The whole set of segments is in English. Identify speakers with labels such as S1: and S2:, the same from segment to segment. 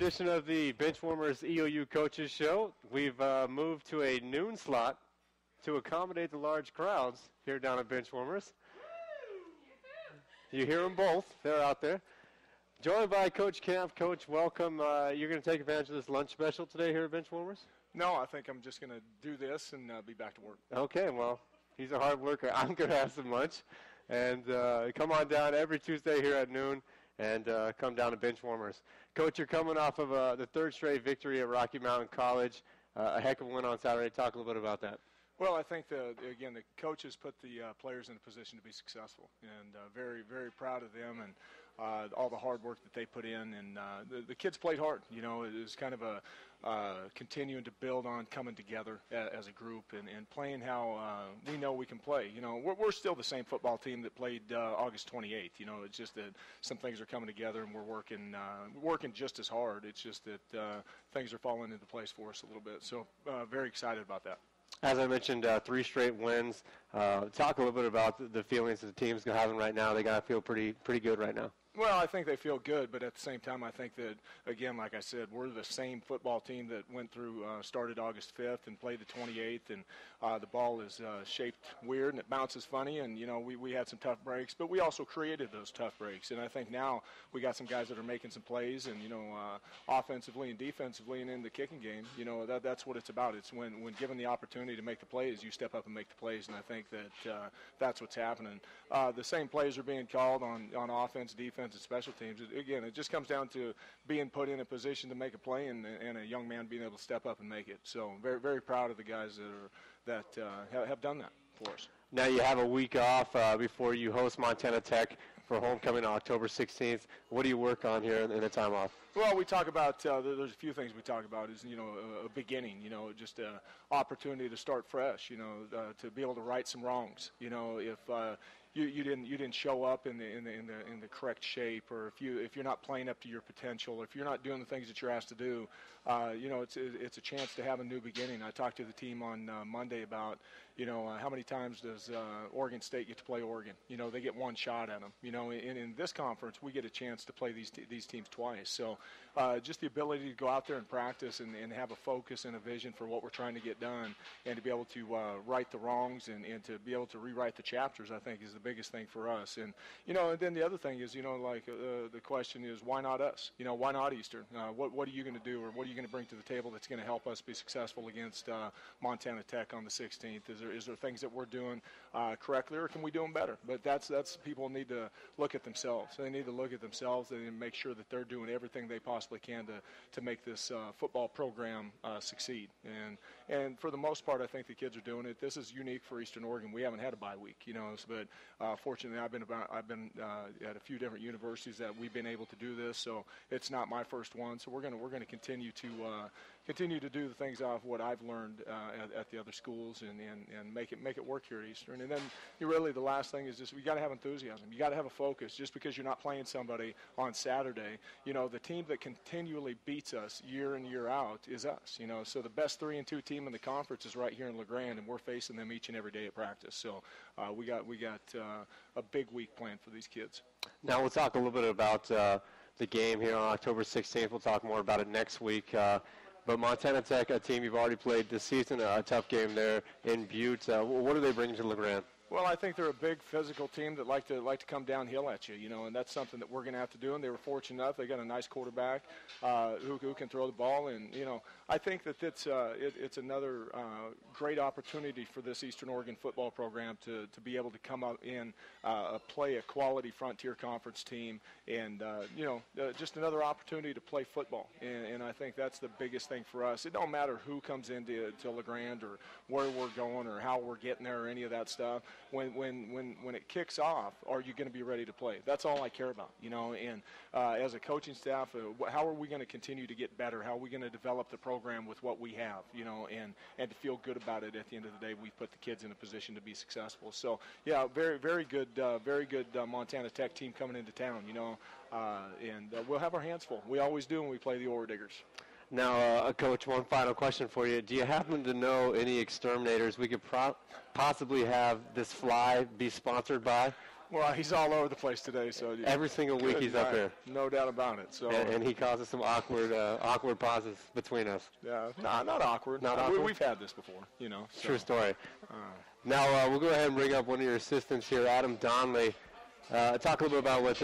S1: edition of the Benchwarmers EOU Coaches Show. We've moved to a noon slot to accommodate the large crowds here down at Benchwarmers. You hear them both. They're out there. Joined by Coach Camp. Coach, welcome. You're going to take advantage of this lunch special today here at Benchwarmers?
S2: No, I think I'm just going to do this and be back to work.
S1: Okay, well, he's a hard worker. I'm going to have some lunch. And come on down every Tuesday here at noon and come down to Benchwarmers. Coach, you're coming off of the third straight victory at Rocky Mountain College. A heck of a win on Saturday. Talk a little bit about that.
S2: Well, I think, again, the coaches put the players in a position to be successful, and very, very proud of them and all the hard work that they put in. And the kids played hard. You know, it was kind of a continuing to build on coming together as a group and playing how we know we can play. You know, we're still the same football team that played August 28th. You know, it's just that some things are coming together and we're working just as hard. It's just that things are falling into place for us a little bit. So very excited about that.
S1: As I mentioned, 3 straight wins. Talk a little bit about the feelings that the team's having right now. They got to feel pretty good right now.
S2: Well, I think they feel good, but at the same time, I think that, again, like I said, we're the same football team that went through, started August 5th and played the 28th, and the ball is shaped weird and it bounces funny, and, you know, we had some tough breaks, but we also created those tough breaks, and I think now we got some guys that are making some plays, and, you know, offensively and defensively and in the kicking game, you know, that's what it's about. It's when given the opportunity to make the plays, you step up and make the plays, and I think that that's what's happening. The same plays are being called on offense, defense, and special teams. Again, it just comes down to being put in a position to make a play and a young man being able to step up and make it. So very, very proud of the guys that have done that for us.
S1: Now you have a week off before you host Montana Tech for homecoming on October 16th. What do you work on here in the time off?
S2: Well, we talk about, there's a few things we talk about is, you know, a beginning, you know, just an opportunity to start fresh, you know, to be able to right some wrongs. You know, if you didn't show up in the correct shape, or if you're not playing up to your potential, or if you're not doing the things that you're asked to do, you know, it's a chance to have a new beginning. I talked to the team on Monday about, you know, how many times does Oregon State get to play Oregon? You know, they get one shot at them. You know, in this conference, we get a chance to play these teams twice. So just the ability to go out there and practice and have a focus and a vision for what we're trying to get done, and to be able to right the wrongs and to be able to rewrite the chapters, I think is the biggest thing for us. And, you know, and then the other thing is, you know, like the question is, why not us? You know, why not Eastern? What are you going to do, or what are you going to bring to the table that's going to help us be successful against Montana Tech on the 16th? Is there things that we're doing correctly, or can we do them better? But that's people need to look at themselves. They need to look at themselves and make sure that they're doing everything they possibly can to make this football program succeed. And for the most part, I think the kids are doing it. This is unique for Eastern Oregon. We haven't had a bye week, you know. But fortunately, I've been at a few different universities that we've been able to do this. So it's not my first one. So we're gonna continue to do the things off what I've learned at the other schools and make it work here at Eastern. And then the last thing is just we got to have enthusiasm. You got to have a focus. Just because you're not playing somebody on Saturday, you know, the team that continually beats us year in year out is us. You know, so the best 3-2 team in the conference is right here in LeGrand, and we're facing them each and every day at practice. So we got a big week planned for these kids.
S1: Now we'll talk a little bit about the game here on October 16th. We'll talk more about it next week. But Montana Tech, a team you've already played this season, a tough game there in Butte. What do they bring to LeGrand?
S2: Well, I think they're a big physical team that like to come downhill at you, you know, and that's something that we're going to have to do. And they were fortunate enough; they got a nice quarterback who can throw the ball. And you know, I think that it's another great opportunity for this Eastern Oregon football program to be able to come up and play a quality Frontier Conference team, and you know, just another opportunity to play football. And I think that's the biggest thing for us. It don't matter who comes into LeGrand or where we're going or how we're getting there or any of that stuff. When it kicks off, are you going to be ready to play? That's all I care about, you know. And as a coaching staff, how are we going to continue to get better? How are we going to develop the program with what we have, you know, and to feel good about it at the end of the day? We've put the kids in a position to be successful. So, yeah, very good Montana Tech team coming into town, you know, and we'll have our hands full. We always do when we play the Ore Diggers.
S1: Now, Coach, one final question for you. Do you happen to know any exterminators we could possibly have this fly be sponsored by?
S2: Well, he's all over the place today, so
S1: Every single week he's up there.
S2: No doubt about it. So
S1: and he causes some awkward pauses between us.
S2: Yeah, not awkward.
S1: Not awkward.
S2: We've had this before, you know. So.
S1: True story. Now we'll go ahead and bring up one of your assistants here, Adam Donnelly. Talk a little bit about what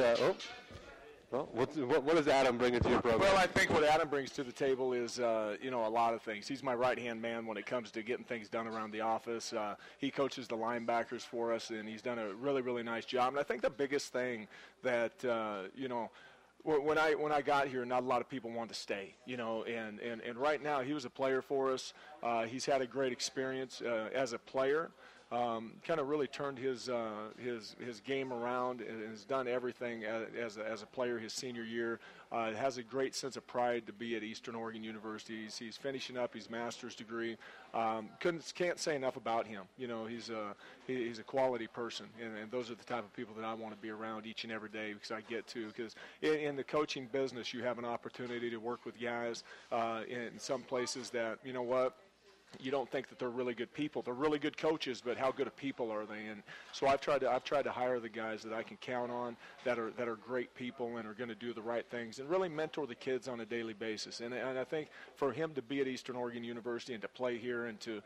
S1: does Adam bring into your program?
S2: Well, I think what Adam brings to the table is, a lot of things. He's my right-hand man when it comes to getting things done around the office. He coaches the linebackers for us, and he's done a really, really nice job. And I think the biggest thing that, when I got here, not a lot of people wanted to stay, and right now he was a player for us. He's had a great experience as a player. Kind of really turned his game around and has done everything as a player his senior year. Has a great sense of pride to be at Eastern Oregon University. He's finishing up his master's degree. Can't say enough about him. He's a quality person, and those are the type of people that I want to be around each and every day because I get to. Because in the coaching business, you have an opportunity to work with guys in some places that, you don't think that they're really good people. They're really good coaches, but how good of people are they? And so I've tried to hire the guys that I can count on, that are great people and are going to do the right things and really mentor the kids on a daily basis. And I think for him to be at Eastern Oregon University and to play here and to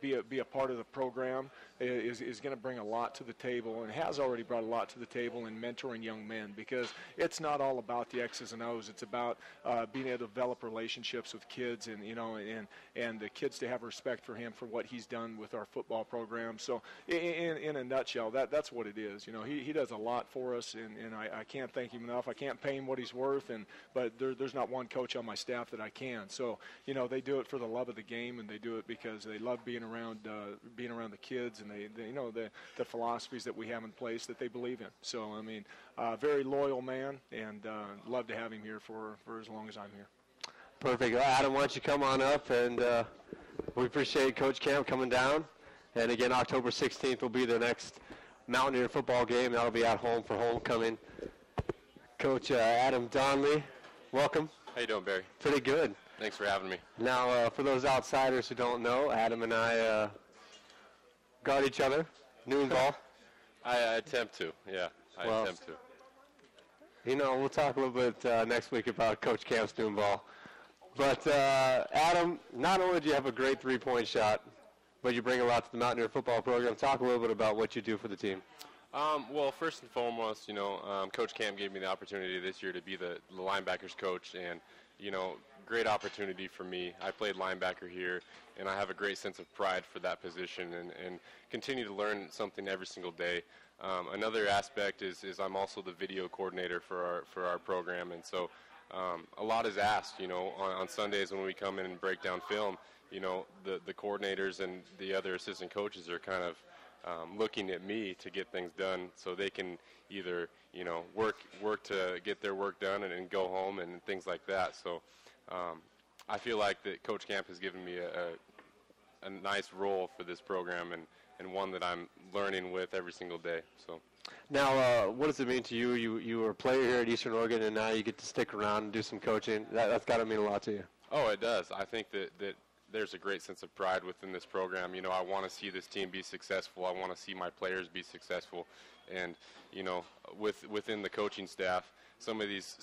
S2: be a part of the program is going to bring a lot to the table and has already brought a lot to the table in mentoring young men, because it's not all about the X's and O's. It's about being able to develop relationships with kids and the kids to have respect for him for what he's done with our football program. So in a nutshell, that's what it is. He does a lot for us, and I can't thank him enough. I can't pay him what he's worth, but there's not one coach on my staff that I can. So they do it for the love of the game, and they do it because they love being around the kids, and they the philosophies that we have in place that they believe in. So very loyal man, and love to have him here for as long as I'm here.
S1: Perfect. Adam, why don't you come on up, and we appreciate Coach Camp coming down. And again, October 16th will be the next Mountaineer football game. That'll be at home for homecoming. Coach Adam Donnelly, welcome.
S3: How you doing, Barry?
S1: Pretty good.
S3: Thanks for having me.
S1: Now, for those outsiders who don't know, Adam and I guard each other, noon ball.
S3: I attempt to, yeah. I attempt to.
S1: We'll talk a little bit next week about Coach Camp's noon ball. But, Adam, not only do you have a great three-point shot, but you bring a lot to the Mountaineer football program. Talk a little bit about what you do for the team.
S3: Well, first and foremost, Coach Camp gave me the opportunity this year to be the linebackers coach, and, great opportunity for me. I played linebacker here, and I have a great sense of pride for that position and continue to learn something every single day. Another aspect is I'm also the video coordinator for our program, and so a lot is asked, on Sundays when we come in and break down film. The coordinators and the other assistant coaches are kind of looking at me to get things done so they can either, work to get their work done and go home and things like that. So I feel like that Coach Camp has given me a nice role for this program and one that I'm learning with every single day. So.
S1: Now, what does it mean to you? You were a player here at Eastern Oregon, and now you get to stick around and do some coaching. That's got to mean a lot to you.
S3: Oh, it does. I think that there's a great sense of pride within this program. I want to see this team be successful. I want to see my players be successful. And, within the coaching staff, some of these